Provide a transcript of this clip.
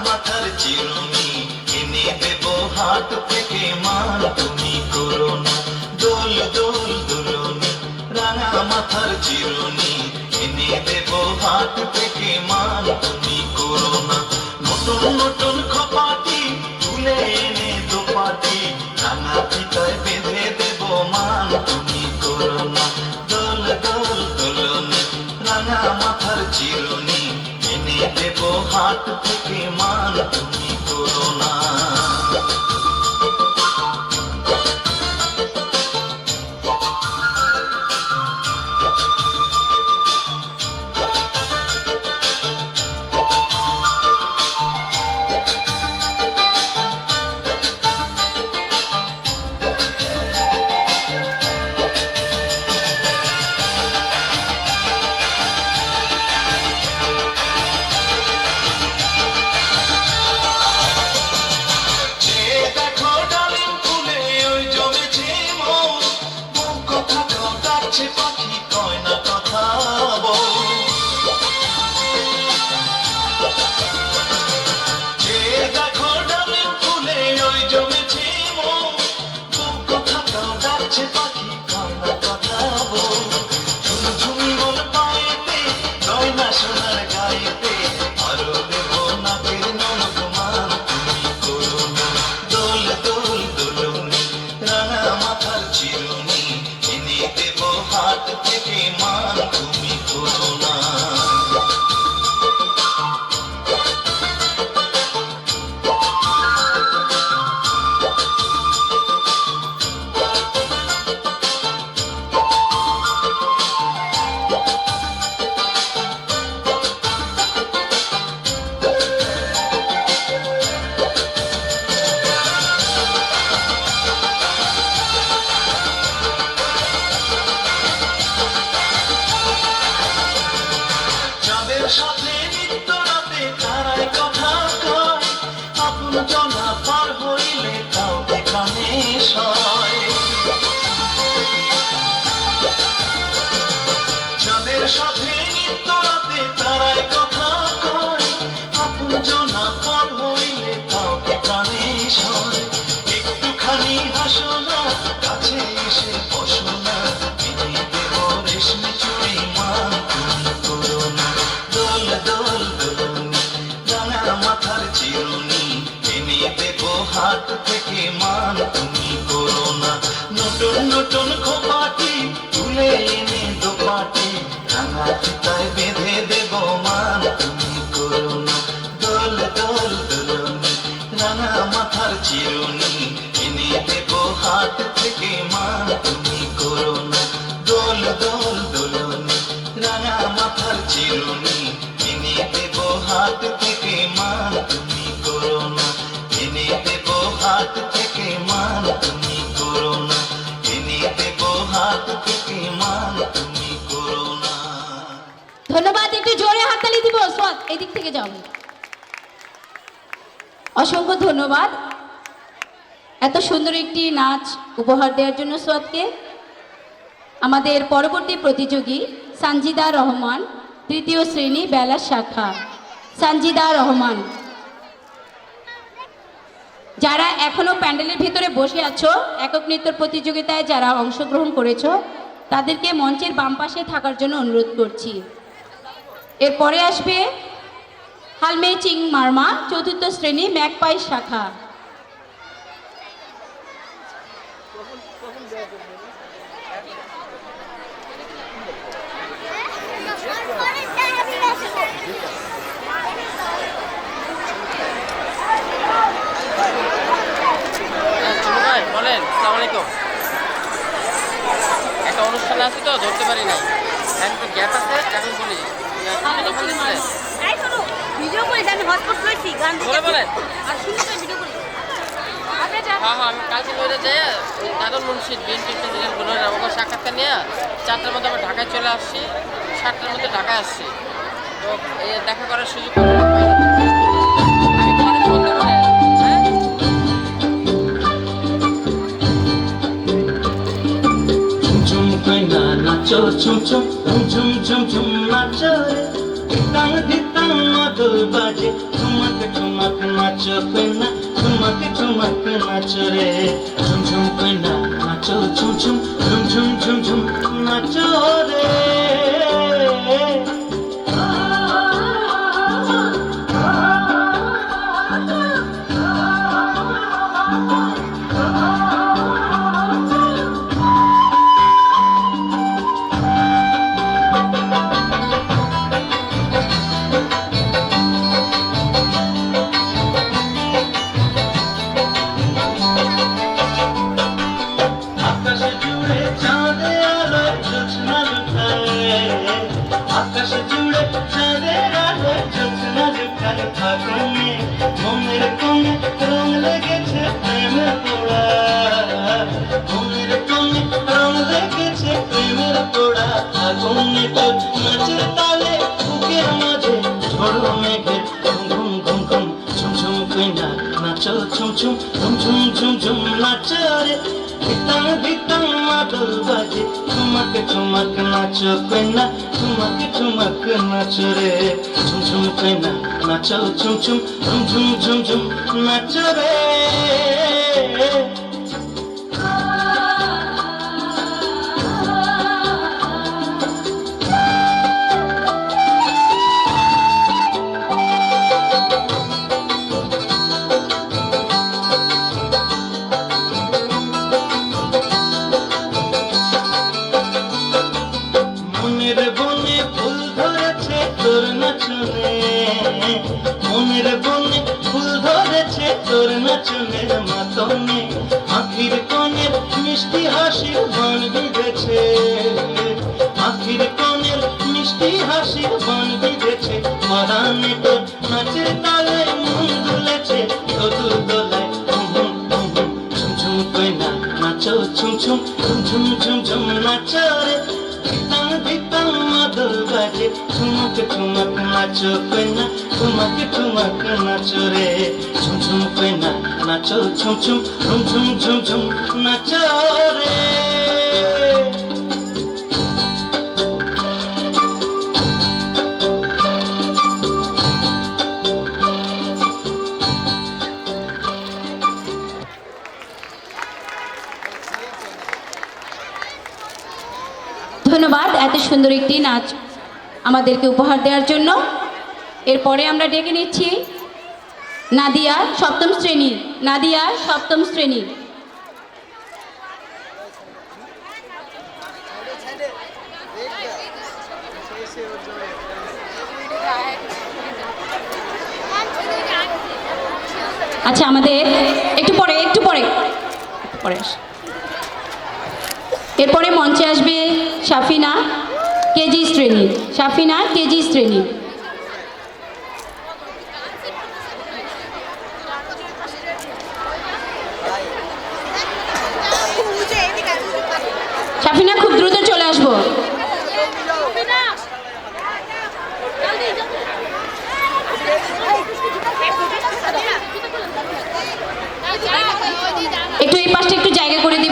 মাথার চিরুনি এনে দেব হাত থেকে মান তুমি করো না দোল দোল দুলুনি রাঙা মাথার চিরুনি এনে দেব হাত থেকে মান তুমি করো না নতুন নতুন খপাটি তুলে এনে দোপাটি রাঙা ফিতায় বেঁধে দেব মান তুমি করো না দোল দোল দুলুনি রাঙা মাথার চিরুনি এনে দেব হাত থেকে মান তুমি করো না পাখি কয় না কথা যে দেখো ডালিম ফুলে ওই জমেছে কথা ডাকছে পাখি কয় না কথা ঝুমঝুম বল পায়েতে গয়না সোনার গায়েতে আরো দেব নাকের ননদ মান তুমি করো না দোল দোল দোলনি রাঙা মাথার চিরুনি এনে দেব হাত থেকে মান তুমি করো না সাথে নিত্য রাতে তারাই কথা কয় আপন জনা পার হইলে তাও এখানে সয় যাদের সাথে নিত্য রাতে তারাই কথা কয় আপন জনা পার হইলে তাও এখানে সয় একটুখানি হাসো না কাছে এসে বসো না এনে দেব রেশমি চুড়ি মান তুমি করো না দোল দোল দুলুনি রাঙা মাথার চিরুনি এনে দেব হাত থেকে মান তুমি করো না নতুন নতুন খোপাটি তুলে এনে দোপাটি রাঙা ফিতায় বেঁধে দেব মান তুমি করো না দোল দোল দুলুনি রাঙা মাথার চিরুনি এনে দেব হাত থেকে মান তুমি করো না দোল দোল দুলুনি রাঙা মাথার চিরুনি এনে দেব হাত থেকে মান তুমি করো না এনে দেব হাত থেকে মান তুমি করো না এনে দেব হাত থেকে মান তুমি করো না ধন্যবাদ একটু জোরে হাততালি দিব সোয়াদ এদিক থেকে যাও অসংখ্য ধন্যবাদ এত সুন্দর একটি নাচ উপহার দেওয়ার জন্য সোয়াদকে আমাদের পরবর্তী প্রতিযোগী সানজিদা রহমান তৃতীয় শ্রেণী বেলা শাখা সানজিদা রহমান যারা এখনো প্যান্ডেলের ভিতরে বসে আছো একক নৃত্য প্রতিযোগিতায় যারা অংশগ্রহণ করেছো তাদেরকে মঞ্চের বাম পাশে থাকার জন্য অনুরোধ করছি এরপরে আসবে হালমে চিং মার্মা চতুর্থ শ্রেণী ম্যাকপাই শাখা বলেন আসসালামু আলাইকুম একটা অনুষ্ঠান আছে তো ধরতে পারি নাই এখন গ্যাপ আছে এখন বলি ভিডিও করে আমি হটস্পট লইছি গান বলেন আর শুনতে ভিডিও করে হ্যাঁ আমি কালকে লইতে যাই দাদন মুন্সিদ বিএনপি প্রেসিডেন্ট বলে আমার সাক্ষাৎকার নিয়ে 4টার মধ্যে আমরা ঢাকায় চলে আসছি 7টার মধ্যে ঢাকায় আসছি তো দেখা করার সুযোগ আমি পরে ফোন দেবো হ্যাঁ ঝুম কইনা নাচো ঝুম ঝুম ঝুম ঝুম ঝুম নাচো রে তাং দিতাং মধুর বাজে ঝুমক ঝুমক নাচো কইনা ঠুমক ঠুমক নাচো রে ঝুমঝুম কইনা নাচো ঝুমঝুম ঝুমঝুম ঝুমঝুম নাচো রে আকাশ জুড়ে চাঁদে আলো জ্যোৎস্না লুটায় আকাশ জুড়ে চাঁদে আলো জ্যোৎস্না লুটায় ফাগুনে মনের কোণে রং লেগেছে প্রেমের পোড়া মনের কোণে রং লেগেছে প্রেমের পোড়া ফাগুনে তোর নাচের তালে বুকের মাঝে ঝড়ো মেঘের ঘুম ঘুম ঘুম ঘুম ঝুমঝুম কইনা নাচো ঝুমঝুম ঝুমঝুম ঝুমঝুম নাচো রে ধিতাং ধিতাং মাদল বাজে ঠুমক ঠুমক নাচো কইনা ঠুমক ঠুমক নাচো রে ঝুমঝুম কইনা নাচো ঝুমঝুম ঝুমঝুম ঝুমঝুম নাচো রে মনের বনে ফুল ধরেছে তোর নাচনে মনের বনে ফুল ধরেছে তোর নাচনের মাতনে আখির কোণের মিষ্টি হাসির বান বিঁধেছে আখির কোণের মিষ্টি হাসির বান বিঁধেছে পরাণে তোর নাচের তালে মন দুলেছে তোর দোলায় ঝুমঝুম কইনা নাচো ঝুমঝুম ঝুমঝুম ঝুমঝুম নাচো রে ধিতাং ধিতাং মাদল বাজে ঠুমক ঠুমক নাচো কইনা ঠুমক ঠুমক নাচো রে ঝুমঝুম কইনা নাচো ঝুমঝুম ঝুমঝুম ঝুমঝুম নাচো রে ধন্যবাদ এত সুন্দর একটি নাচ আমাদেরকে উপহার দেওয়ার জন্য। এরপরে আমরা ডেকে নিচ্ছি নাদিয়া সপ্তম শ্রেণী। নাদিয়া সপ্তম শ্রেণী। আচ্ছা আমাদের একটু পরে আস। এরপরে মঞ্চে আসবে সাফিনা কেজি শ্রেণী। সাফিনা কেজি শ্রেণী। সাফিনা খুব দ্রুত চলে আসবো। একটু এই পাশটা একটু জায়গা করে দিব।